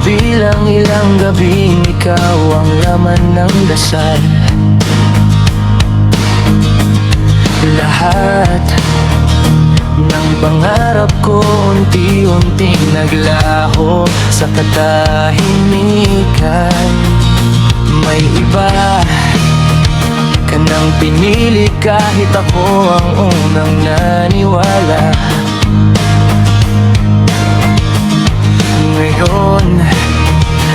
Kabilang ilang gabing ikaw ang laman ng dasal. Lahat ng pangarap ko unti-unting naglaho sa katahimikan. May iba ka nang pinili kahit ako ang unang naniwala. Ngayon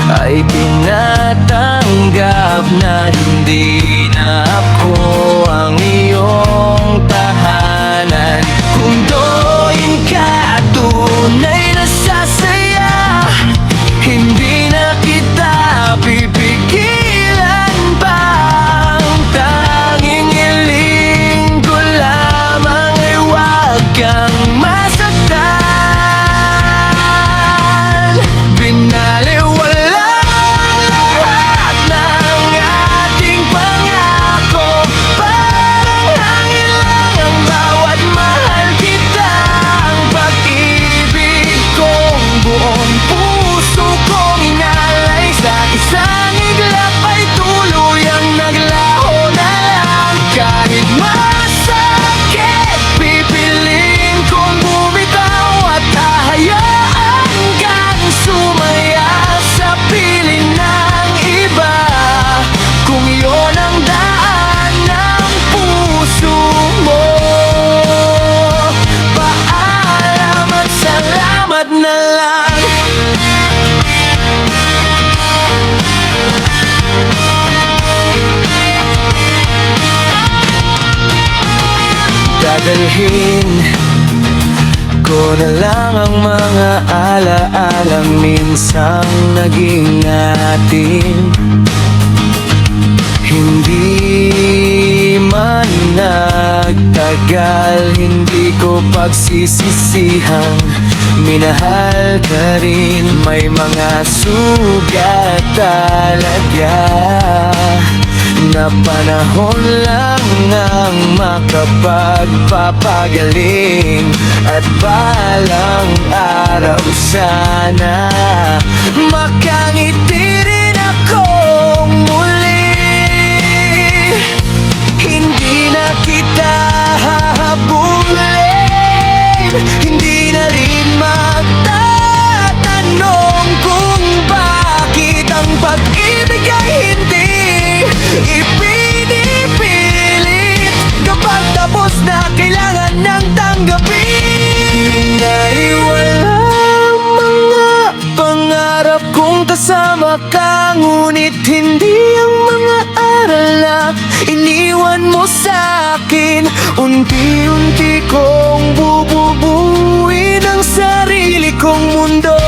ay tinatanggap na hindi na ako ang iyong tahanan. Kung doon ka tunay na sasaya, hindi na kita pipigilan pa. Ang tanging hiling ko lamang ay huwag kang masaktan. Binaliwala lahat ng ating pangako, parang hangin lang ang bawat mahal kita. Ang pag-ibig kong buong puso kong inalay sa isang iglap ay tuluyang naglaho na lang. Kahit masakit, pipiliin kong bumitaw at hahayaan kang sumaya sa piling ng iba. Kung iyon ang daan ng puso mo, paalam at salamat na lang. Dadalhin ko na lang ang mga alaala minsang naging atin. Hindi man nagtagal, hindi ko pagsisisihang minahal ka rin. May mga sugat talaga na panahon lang ang makapagpapagaling. At balang araw sana makangiti rin akong muli. Hindi na kita hahabulin, hindi na rin magtatanong kung bakit ang pag-ibig ay hindi ipinipilit. Kapag tapos na kailangan ng tanggapin. Naiwalang mga pangarap kong kasama ka, ngunit hindi ang mga aral na iniwan mo sa'kin. Unti-unti kong bububuin ang sarili kong mundo.